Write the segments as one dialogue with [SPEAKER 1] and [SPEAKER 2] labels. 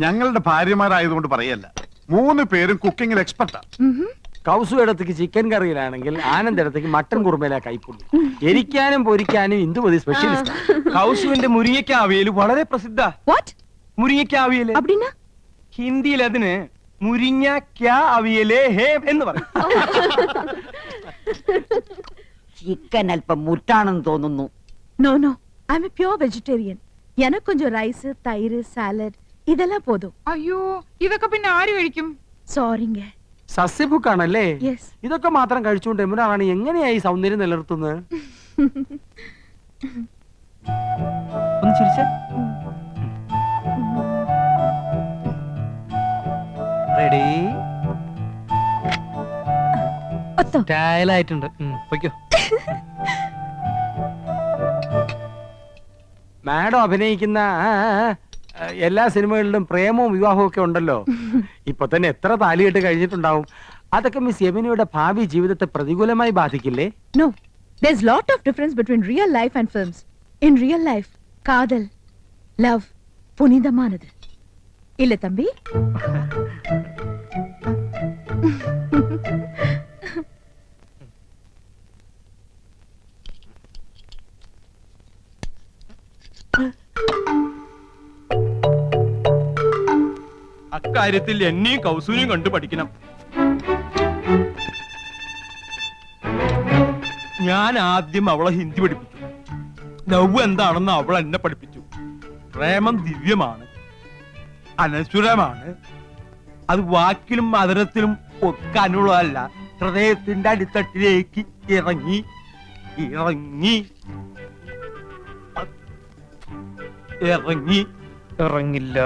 [SPEAKER 1] ഞങ്ങളുടെ ഭാര്യമാരായതുകൊണ്ട് പറയല്ല, 3 പേരും കുക്കിംഗിൽ എക്സ്പെർട്ടാ.
[SPEAKER 2] കൗസു ഇടത്തേക്ക് ചിക്കൻ കറിയിലാണെങ്കിൽ ആനന്ദ് ഇടത്തേക്ക് മട്ടൻ കുറുമയില കൈപ്പുള്ളി. എരിക്കാനും പൊരിക്കാനും ഇന്ദുമതി സ്പെഷ്യലിസ്റ്റ്.
[SPEAKER 3] കൗസുവിന്റെ മുരിങ്ങയ്ക്ക അവിയൽ വളരെ പ്രസിദ്ധ. മുരിങ്ങയ്ക്ക അവിയൽ ഹിന്ദിയിൽ അതിന് മുരിങ്ങയ്ക്ക അവിയലേ ഹേ എന്ന് പറയും.
[SPEAKER 4] ചിക്കൻ അല്പം മുറ്റാണെന്ന് തോന്നുന്നു.
[SPEAKER 5] No no, I am a pure vegetarian. எனக்கு கொஞ்சம் ரைஸ், தயிர், சாலட் இதெல்லாம் போதும்.
[SPEAKER 6] അയ്യോ, ഇതൊക്കെ പിന്നെ ആര് കഴിക്കും?
[SPEAKER 5] സോറിங்க.
[SPEAKER 2] സസ്യഭുക്കാണല്ലേ?
[SPEAKER 5] യെസ്.
[SPEAKER 2] ഇതൊക്കെ മാത്രം കഴിച്ചുകൊണ്ട് എമുനാണ് എങ്ങനെയായി സൗന്ദര്യം നിലനിർത്തുന്നത്?
[SPEAKER 3] ഒന്ന് ചിരിച്ചേ. റെഡി? സ്റ്റൈലായിട്ടുണ്ട്. പൊയ്ക്കോ.
[SPEAKER 2] മാഡം അഭിനയിക്കുന്ന എല്ലാ സിനിമകളിലും പ്രേമവും വിവാഹവും ഒക്കെ ഉണ്ടല്ലോ. ഇപ്പൊ തന്നെ എത്ര താലികെട്ട് കഴിഞ്ഞിട്ടുണ്ടാവും. അതൊക്കെ മിസ് യമുനയുടെ ഭാവി ജീവിതത്തെ പ്രതികൂലമായി ബാധിക്കില്ലേ?
[SPEAKER 5] No, there's lot of difference between real life and films. In real life, காதல், love புனிதமானது. இல்ல தம்பி?
[SPEAKER 3] അക്കാര്യത്തിൽ എന്നെയും കൗസൂനെയും കണ്ടു പഠിക്കണം. ഞാൻ ആദ്യം അവളെ ഹിന്ദി പഠിപ്പിച്ചു. ലവ് എന്താണെന്ന് അവൾ എന്നെ പഠിപ്പിച്ചു. പ്രേമം ദിവ്യമാണ്, അനശ്വരമാണ്. അത് വാക്കിലും മധുരത്തിലും ഒക്കെ അനുള്ളതല്ല, ഹൃദയത്തിന്റെ അടിത്തട്ടിലേക്ക് ഇറങ്ങി ഇറങ്ങി ഇറങ്ങി ഇറങ്ങില്ല.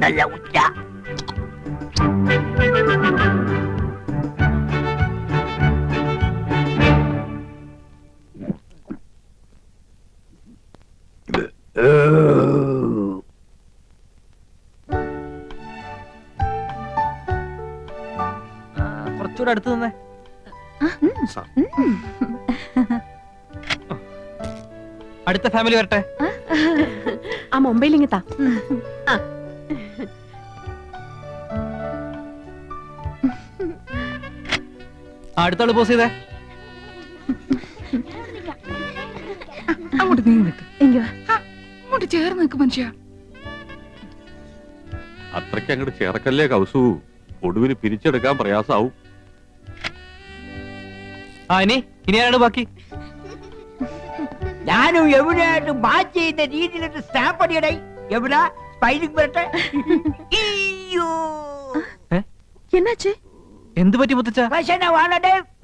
[SPEAKER 4] നല്ല ഉച്ച.
[SPEAKER 3] കുറച്ചുകൂടെ അടുത്ത് തന്നെ. അടുത്ത ഫാമിലി വരട്ടെ.
[SPEAKER 5] ആ മുംബൈലിങ്ങത്താ.
[SPEAKER 3] അടുത്താള് പോസ് ചെയ്തേ.
[SPEAKER 6] അങ്ങോട്ട് നീങ്ങി നിൽക്ക്.
[SPEAKER 5] അങ്ങോട്ട്
[SPEAKER 6] ചേർന്ന് നിൽക്ക് മനുഷ്യ.
[SPEAKER 7] അത്രയ്ക്ക് അങ്ങോട്ട് ചേർക്കല്ലേ കൗസു, ഒടുവിന് പിരിച്ചെടുക്കാൻ പ്രയാസാവും.
[SPEAKER 3] ഇനി ആരാണ് ബാക്കി?
[SPEAKER 4] ഞാനും എവിടെയായിട്ടും മാച്ച് ചെയ്ത രീതിയിലൊരു സ്റ്റാമ്പ് അടിയടേ. എവിടെ സ്പൈലിംഗ് വരട്ടെ.
[SPEAKER 5] എന്നാച്ചേ?
[SPEAKER 3] എന്ത് പറ്റി മുത്തച്ഛ?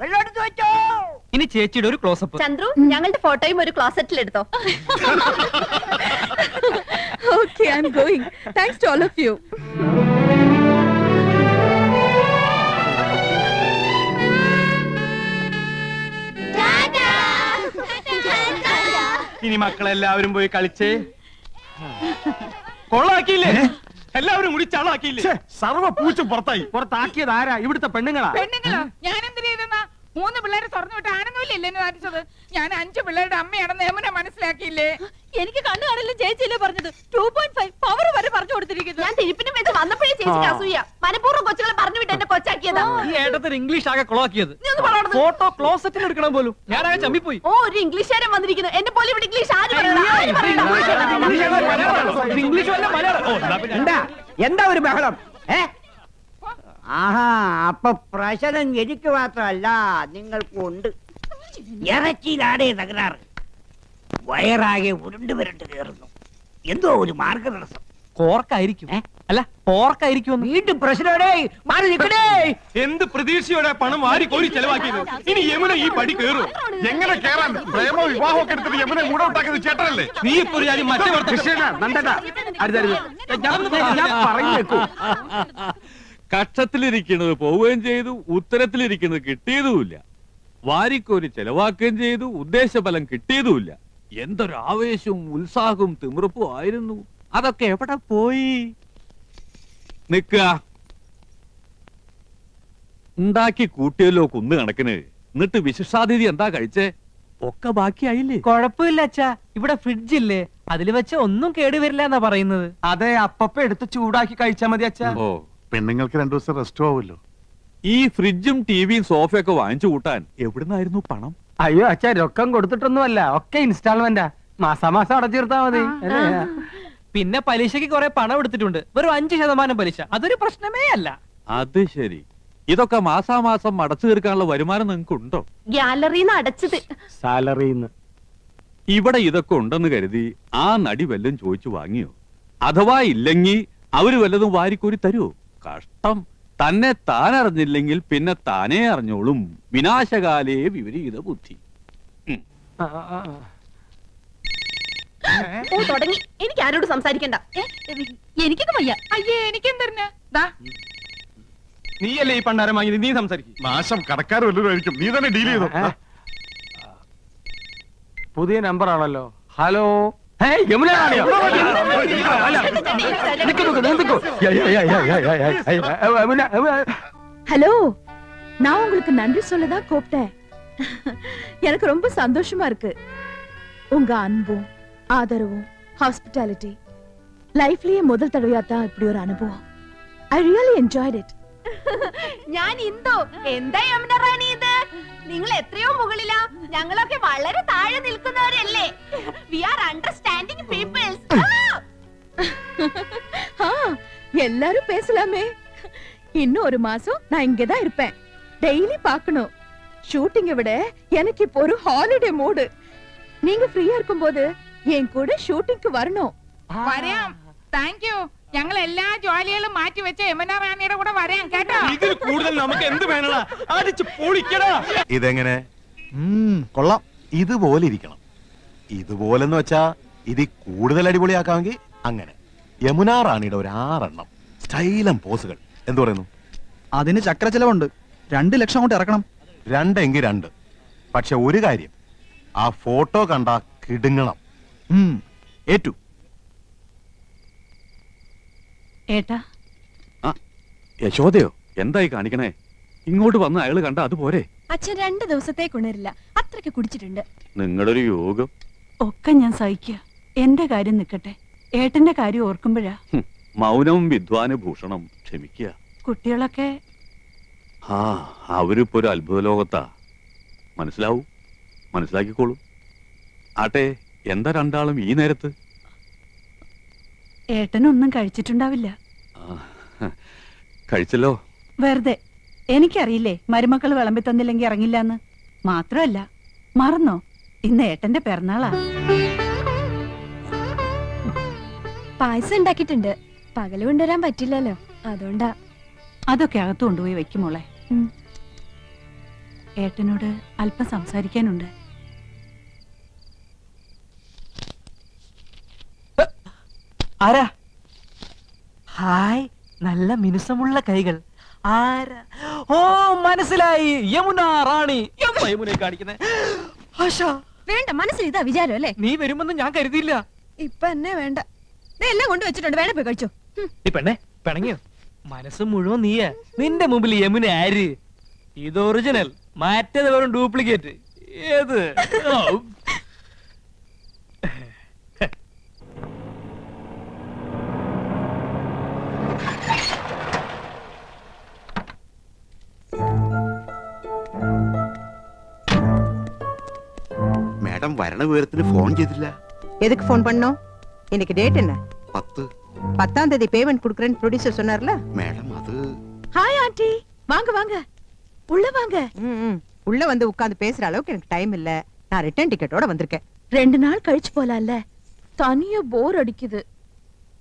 [SPEAKER 4] വെള്ളമെടുത്ത് വെച്ചോ.
[SPEAKER 3] ഇനി ചേച്ചിയുടെ ഒരു ക്ലോസപ്പ്.
[SPEAKER 8] ചന്ദ്രു, ഞങ്ങളുടെ ഫോട്ടോയും ഒരു ക്ലോസറ്റിൽ എടുത്തോ.
[SPEAKER 5] Okay, I'm going. Thanks to all of you.
[SPEAKER 3] ഇനി മക്കളെല്ലാവരും പോയി കളിച്ചേ. കൊള്ളാക്കിയില്ലേ? എല്ലാവരും കൂടി ചളാക്കിയില്ലേ?
[SPEAKER 1] സർവ്വ പൂച്ചും പുറത്തായി.
[SPEAKER 2] പുറത്താക്കിയത് ആരാ? ഇവിടുത്തെ പെണ്ണുങ്ങളാ.
[SPEAKER 6] പെണ്ണുങ്ങളോ? ഞാൻ എന്തിനു ചെയ്തെന്നാ? 3 പിള്ളേരെ തുറന്നു വിട്ട് ആനന്ദമില്ലേ എന്നെ നാട്ടിച്ചത്? ഞാൻ 5 പിള്ളേരുടെ അമ്മയാണെന്ന് യമുന മനസ്സിലാക്കിയില്ലേ?
[SPEAKER 8] എനിക്ക് കണ്ണു കാണില്ല ചേച്ചിയല്ലേ പറഞ്ഞത്. 2.5 പവർ വരെ പറഞ്ഞു കൊടുത്തിരിക്കുന്നു. ഞാൻ തിരുപ്പിനും വെച്ച് വന്നപ്പോഴേ ചേച്ചിക്ക് അസൂയ. മനഃപൂർവ്വം കൊച്ചുകളെ പറഞ്ഞു വിട്ട് എന്നെ കൊച്ചാക്കിയതാ.
[SPEAKER 3] ഈ ഏട്ടത്തിന് ഇംഗ്ലീഷ് ആകെ കൊളാക്കിയത്. ഫോട്ടോ ക്ലോസറ്റിൽ എടുക്കണം പോലും. ഞാനാകെ ചമ്മിപ്പോയി.
[SPEAKER 8] ഓ, ഒരു ഇംഗ്ലീഷുകാരൻ വന്നിരിക്കുന്നു. എന്നെ പോലെ ഇവിടെ ഇംഗ്ലീഷ് ആര് പറയുന്നത്?
[SPEAKER 3] ഇംഗ്ലീഷ് വല്ല മലയാളം.
[SPEAKER 4] എന്താ ഒരു ബഹളം? ആഹാ, അപ്പൊ പ്രശ്നം എനിക്ക് മാത്രമല്ല, നിങ്ങൾക്കുണ്ട്. ഇറച്ചിയിലാടേ തകരാറ്. വയറാകെ ഉരുണ്ട് വരണ്ട് കയറുന്നു. എന്തോ ഒരു മാർഗതടസ്സം.
[SPEAKER 3] കോർക്കായിരിക്കും. അല്ല പോർക്കായിരിക്കും.
[SPEAKER 4] വീണ്ടും പ്രശ്നമാണേ, മാറി നിൽക്കണേ.
[SPEAKER 3] എന്ത് പ്രതീക്ഷയോടെ പണം വാരി കോരി ചെലവാക്കിയത്? ഇനി യമുന ഈ പടി കേറും.
[SPEAKER 1] എങ്ങനെ കേറാൻ? പ്രേമോ വിവാഹവും ഒക്കെ എടുത്തിട്ട് യമുനെ മൂടെ ഉണ്ടാക്കിയത് ചേട്ടനല്ലേ?
[SPEAKER 3] നീ ഇപ്പൊ ഒരു കാര്യം മറ്റേ
[SPEAKER 2] കൃഷ്ണേട്ടാ, നന്ദേട്ടാ, അരുതരുത്. ഞാൻ പറഞ്ഞേക്കൂ.
[SPEAKER 7] കക്ഷത്തിലിരിക്കുന്നത് പോവുകയും ചെയ്തു, ഉത്തരത്തിലിരിക്കുന്നത് കിട്ടിയതുമില്ല. വാരിക്കോരി ചെലവാക്കുകയും ചെയ്തു, ഉദ്ദേശഫലം കിട്ടിയതുമില്ല. എന്തൊരു ആവേശവും ഉത്സാഹവും തിമിർപ്പും ആയിരുന്നു. അതൊക്കെ എവിടെ പോയി? നിക്കുക. ഉണ്ടാക്കി കൂട്ടിയല്ലോ കുന്നു കണക്കിന്. എന്നിട്ട് വിശിഷ്ടാതിഥി എന്താ കഴിച്ചേ? ഒക്കെ ബാക്കിയായില്ലേ?
[SPEAKER 3] കുഴപ്പമില്ല അച്ഛാ, ഇവിടെ ഫ്രിഡ്ജ് ഇല്ലേ, അതിൽ വെച്ച ഒന്നും കേടുവരില്ല എന്നാ പറയുന്നത്. അതെ, അപ്പപ്പ എടുത്ത് ചൂടാക്കി കഴിച്ചാ മതി അച്ഛാ.
[SPEAKER 7] ഓ,
[SPEAKER 1] പെണ്ണുങ്ങൾക്ക് 2 ദിവസം റെസ്റ്റ് ആവുമല്ലോ.
[SPEAKER 7] ഈ ഫ്രിഡ്ജും ടിവിയും സോഫയൊക്കെ വാങ്ങിച്ചു കൂട്ടാൻ എവിടുന്നായിരുന്നു പണം?
[SPEAKER 2] അയ്യോ അച്ഛാ, രൊക്കം കൊടുത്തിട്ടൊന്നുമല്ല, ഒക്കെ ഇൻസ്റ്റാൾമെന്റാ. മാസാമാസം അടച്ചിരുത്താ മതി. അല്ലേ?
[SPEAKER 3] പിന്നെ പലിശക്ക് കുറെ പണം എടുത്തിട്ടുണ്ട്, വെറും 5% പലിശ. അതൊരു പ്രശ്നമേ അല്ല.
[SPEAKER 7] അത് ശരി. ഇതൊക്കെ മാസാമാസം അടച്ചു തീർക്കാനുള്ള വരുമാനം നിങ്ങൾക്ക് ഉണ്ടോ?
[SPEAKER 8] ഗ്യാലറിന്ന് അടച്ചത്.
[SPEAKER 2] സാലറിന്ന്.
[SPEAKER 7] ഇവിടെ ഇതൊക്കെ ഉണ്ടെന്ന് കരുതി ആ നടി വല്ലതും ചോദിച്ചു വാങ്ങിയോ? അഥവാ ഇല്ലെങ്കിൽ അവര് വല്ലതും വാരിക്കോരി തരുമോ? കഷ്ടം. തന്നെ താൻ അറിഞ്ഞില്ലെങ്കിൽ പിന്നെ താനേ അറിഞ്ഞോളും. വിനാശകാലേ വിപരീത ബുദ്ധി.
[SPEAKER 2] ആ, ആ, ആ.
[SPEAKER 8] ഓ തുടങ്ങി. എനിക്ക് ആരോട് സംസാരിക്കണ്ട. എനിക്കൊക്കെ വയ്യ.
[SPEAKER 6] അയ്യേ എനിക്കെന്തറിഞ്ഞ ദാ
[SPEAKER 3] നീയല്ലേ ഈ പണ്ടാരം വാങ്ങിയത്, നീ സംസാരിക്കും.
[SPEAKER 1] നാശം കടക്കാർ വല്ലതും ആയിരിക്കും. നീ തന്നെ ഡീൽ ചെയ്തോ.
[SPEAKER 2] ഏ? പുതിയ നമ്പർ ആണല്ലോ. ഹലോ. യമുന റാണിയോ? അല്ല, നിക്ക് നിക്ക്, നിക്ക്. യമുന, യമുന.
[SPEAKER 5] ஹலோ, நான் உங்களுக்கு நன்றி சொல்லதான் கூப்பிட்டேன். எனக்கு ரொம்ப சந்தோஷமா இருக்கு. உங்க அன்பும் ஆதரவும் ஹாஸ்பிட்டாலிட்டி லைஃப்லயே முதல் தடவையா தான் இப்படி ஒரு அனுபவம். I really enjoyed it.
[SPEAKER 8] ഞാൻ ഇന്ദു. എന്താ യമുന റാണി ഇത്? നിങ്ങൾ എത്രയോ മുകളിലാ, ഞങ്ങളൊക്കെ വളരെ താഴെ നിൽക്കുന്നവരല്ലേ. We are understanding peoples.
[SPEAKER 5] எல்லாரும் பேசலாமே. இன்னும் ஒரு மாசம் நான் இங்கதான் இருப்பேன். டெய்லி பார்க்கணும். ஷூட்டிங்கை விட எனக்கு இப்போ ஒரு ஹாலிடே மூடு. நீங்க ஃப்ரீயா இருக்கும்போது என் கூட ஷூட்டிங்க்கு வரணும்.
[SPEAKER 6] വരാം. Thank you. ഞങ്ങൾ എല്ലാ ജോലികളും മാറ്റി വെച്ച യമുന റാണിയുടെ കൂടെ വരാം കേട്ടോ.
[SPEAKER 3] ഇതിൽ കൂടുതൽ നമുക്ക് എന്ത് വേണടാ? അടിച്ച് പൊളിക്കടാ.
[SPEAKER 9] ഇതെങ്ങനെ? കൊള്ളാം. ഇതുപോലെ ഇരിക്കണം. ഇതുപോലെന്ന് വെച്ചാ ഇത് കൂടുതൽ അടിപൊളിയാക്കാമെങ്കിൽ അങ്ങനെ യമുന റാണിയുടെ ഒരു 6 എണ്ണം സ്റ്റൈലം പോസുകൾ. എന്തു പറയുന്നു?
[SPEAKER 10] അതിന് ചക്ര ചെലവുണ്ട്. 2 ലക്ഷം കൊണ്ട് ഇറക്കണം.
[SPEAKER 9] 2 എങ്കിൽ 2. പക്ഷെ ഒരു കാര്യം, ആ ഫോട്ടോ കണ്ടാ കിടുങ്ങണം. ഏറ്റു.
[SPEAKER 8] ഏട്ടാ,
[SPEAKER 7] യശോദയോ? എന്തായി കാണിക്കണേ? ഇങ്ങോട്ട് വന്ന് അയാള് കണ്ട അതുപോരെ?
[SPEAKER 8] അച്ഛൻ 2 ദിവസത്തേക്ക് ഉണരില്ല. അത്രയ്ക്ക് കുടിച്ചിട്ടുണ്ട്.
[SPEAKER 7] നിങ്ങളുടെ ഒരു യോഗം.
[SPEAKER 8] ഒക്കെ ഞാൻ സഹിക്കുക. എന്റെ കാര്യം നിക്കട്ടെ, ഏട്ടന്റെ കാര്യം ഓർക്കുമ്പോഴാ.
[SPEAKER 7] മൗനവും വിദ്വാന് ഭൂഷണം. ക്ഷമിക്കുക.
[SPEAKER 8] കുട്ടികളൊക്കെ
[SPEAKER 7] ആ, അവരിപ്പോ ഒരു അത്ഭുത ലോകത്താ. മനസ്സിലാവൂ, മനസ്സിലാക്കിക്കോളൂ. ആട്ടെ, എന്താ രണ്ടാളും ഈ നേരത്ത്?
[SPEAKER 8] ഏട്ടനൊന്നും കഴിച്ചിട്ടുണ്ടാവില്ല.
[SPEAKER 7] കഴിച്ചല്ലോ.
[SPEAKER 8] വെറുതെ. എനിക്കറിയില്ലേ മരുമക്കൾ വിളമ്പി തന്നില്ലെങ്കിൽ ഇറങ്ങില്ലാന്ന്. മാത്രമല്ല, മറന്നോ, ഇന്ന് ഏട്ടന്റെ പിറന്നാളാ. പായസം ഉണ്ടാക്കിയിട്ടുണ്ട്. പകല് കൊണ്ടുവരാൻ പറ്റില്ലല്ലോ, അതുകൊണ്ടാ. അതൊക്കെ അകത്ത് കൊണ്ടുപോയി വെക്കുമോളെ. ഏട്ടനോട് അല്പം സംസാരിക്കാനുണ്ട്.
[SPEAKER 3] ആരാ? ഹായ്, നല്ല മിനുസമുള്ള കൈകൾ. ആരാ? ഓ, മനസ്സിലായി. യമുന റാണി. യമുനെ കാണിക്കുന്നേ.
[SPEAKER 8] വേണ്ട, മനസ്സിൽ ഇതാ വിചാരം അല്ലേ?
[SPEAKER 3] നീ വരുമെന്ന് ഞാൻ കരുതിയില്ല.
[SPEAKER 8] ഇപ്പൊ എന്നെ വേണ്ട. എല്ലാം കൊണ്ട് വെച്ചിട്ടുണ്ട്, വേണേ പോയി കഴിച്ചോ.
[SPEAKER 3] ഈ പെണ്ണെ പിണങ്ങിയോ? മനസ്സ് മുഴുവൻ നീയാ. നിന്റെ മുമ്പിൽ യമുന ആര്? ഇത് ഒറിജിനൽ, മറ്റേത് വെറും ഡ്യൂപ്ലിക്കേറ്റ്. ഏത്?
[SPEAKER 9] மேடம் வரண விவரത്തിന് ഫോൺ ചെയ്തില്ല.
[SPEAKER 11] எதுக்கு ஃபோன் பண்ணோம்? இன்னைக்கு டேட் என்ன?
[SPEAKER 9] 10.
[SPEAKER 11] 10ஆம் தேதி பேமெண்ட் குடுக்குறேன்னு ப்ரொடியூசர் சொன்னார்ல.
[SPEAKER 9] மேடம் அது.
[SPEAKER 5] ஹாய் ஆண்டி, வாங்க வாங்க, உள்ள வாங்க.
[SPEAKER 11] உள்ள வந்து உட்கார்ந்து பேசுற அளவுக்கு எனக்கு டைம் இல்ல. நான் ரிட்டர்ன் டிக்கெட்டோட வந்திருக்கேன்.
[SPEAKER 5] 2 நாள் கழிச்சு போலாம்ல. தனியா போர் அடிக்குது.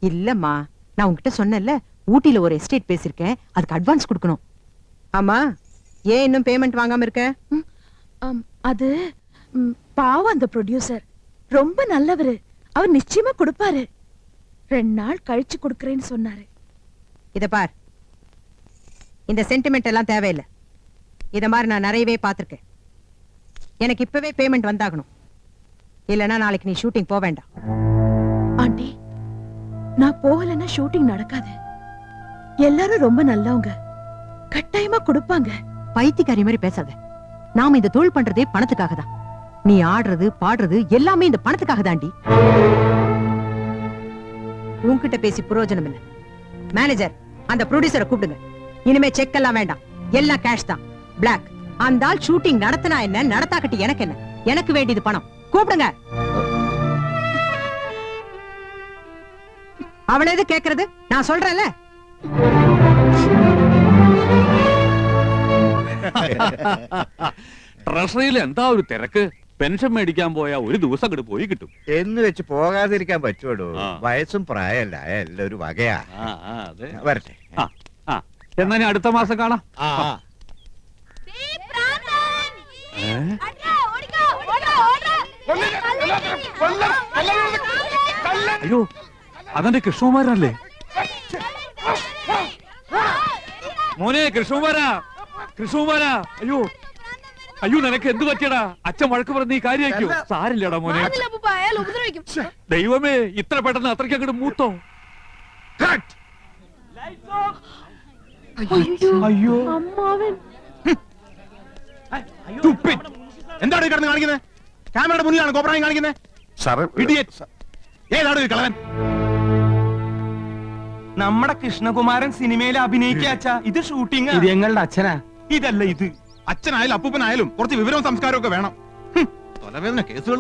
[SPEAKER 11] இல்லம்மா, நான் உங்ககிட்ட சொன்னேன்ல ஊட்டியில ஒரு எஸ்டேட் பேசிருக்கேன், அதுக்கு அட்வான்ஸ் கொடுக்கணும். ஆமா, ஏன் இன்னும் பேமெண்ட் வாங்காம இருக்க?
[SPEAKER 5] அது பாவம் அந்த ப்ரொடியூசர் ரொம்ப நல்லவரு. அவர் நிச்சயமா கொடுப்பாரு. 2 நாள் கழிச்சு கொடுக்கறேன்னு சொன்னாரு.
[SPEAKER 11] இத பார், இந்த சென்டிமெண்ட் எல்லாம் தேவையில்லை. இத மாதிரி நான் நிறையவே பார்த்திருக்கேன். எனக்கு இப்பவே பேமெண்ட் வந்தாகணும், இல்லனா நாளைக்கு நீ ஷூட்டிங் போக வேண்டாம்.
[SPEAKER 5] ஆண்டி, நான் போகலன்னா ஷூட்டிங் நடக்காது. எல்லாரும் ரொம்ப நல்லவங்க, கட்டாயமா கொடுப்பாங்க.
[SPEAKER 11] பைத்தியக்காரி மாதிரி பேசாத. நாம இந்த தொழில் பண்றதே பணத்துக்காக தான். நீ ஆடுறது பாடுறது எல்லாமே இந்த பணத்துக்காக தாண்டி. உன்கிட்ட பேசி பிரயோஜனம் இல்ல. மேனேஜர், அந்த ப்ரொடியூசரை கூப்பிடுங்க. இனிமே செக் எல்லாம் வேண்டாம், எல்லாம் கேஷ் தான், பிளாக். அந்த ஆள் ஷூட்டிங் நடத்தினா என்ன, நடத்தாக்கட்டி எனக்கு என்ன? எனக்கு வேண்டியது பணம். கூப்பிடுங்க. அவள எது கேக்குறது? நான் சொல்றேன்ல.
[SPEAKER 7] ട്രഷറിയിൽ എന്താ ഒരു തിരക്ക്. പെൻഷൻ മേടിക്കാൻ പോയാ ഒരു ദിവസം അങ്ങോട്ട് പോയി കിട്ടും
[SPEAKER 4] എന്ന് വെച്ച് പോകാതിരിക്കാൻ പറ്റുമോ?
[SPEAKER 7] ആ.
[SPEAKER 4] വയസ്സും പ്രായമല്ല, എല്ലാം ഒരു വകയാ.
[SPEAKER 7] അതെ.
[SPEAKER 4] വരട്ടെ.
[SPEAKER 7] എന്നാ ഞാൻ അടുത്ത മാസം കാണാം. ഏ? അയ്യോ, അതെന്റെ കൃഷ്ണകുമാരനല്ലേ? മോനെ കൃഷ്ണകുമാരാ, കൃഷ്ണകുമാരാ. അയ്യോ അയ്യോ, നിനക്ക് എന്ത് പറ്റിയടാ? അച്ഛൻ വഴക്ക് പറഞ്ഞ ഈ കാര്യമാക്കോ? സാരില്ലടാ മോനെ. ദൈവമേ, ഇത്ര പെട്ടെന്ന് അത്രയ്ക്ക് അങ്ങോട്ട് മൂത്തോ?
[SPEAKER 3] അയ്യോ,
[SPEAKER 5] അമ്മാവൻ
[SPEAKER 9] എന്താണ് ഈ കിടന്ന് കാണിക്കുന്നത്? ക്യാമറയുടെ മുന്നിലാണ് കോപ്രായം കാണിക്കുന്നത്.
[SPEAKER 1] സാറ്
[SPEAKER 9] ഏതാണ് ഈ കളവൻ?
[SPEAKER 3] നമ്മുടെ കൃഷ്ണകുമാരൻ സിനിമയിൽ അഭിനയിക്കാച്ചാ. ഇത് ഷൂട്ടിംഗ്.
[SPEAKER 2] ഇത് ഞങ്ങളുടെ അച്ഛനാ.
[SPEAKER 3] ഇതല്ല ഇത്.
[SPEAKER 9] അച്ഛനായാലും അപ്പൂപ്പനായാലും കുറച്ച് വിവരവും സംസ്കാരവും ഒക്കെ വേണം. തലവേദന കേസുകൾ.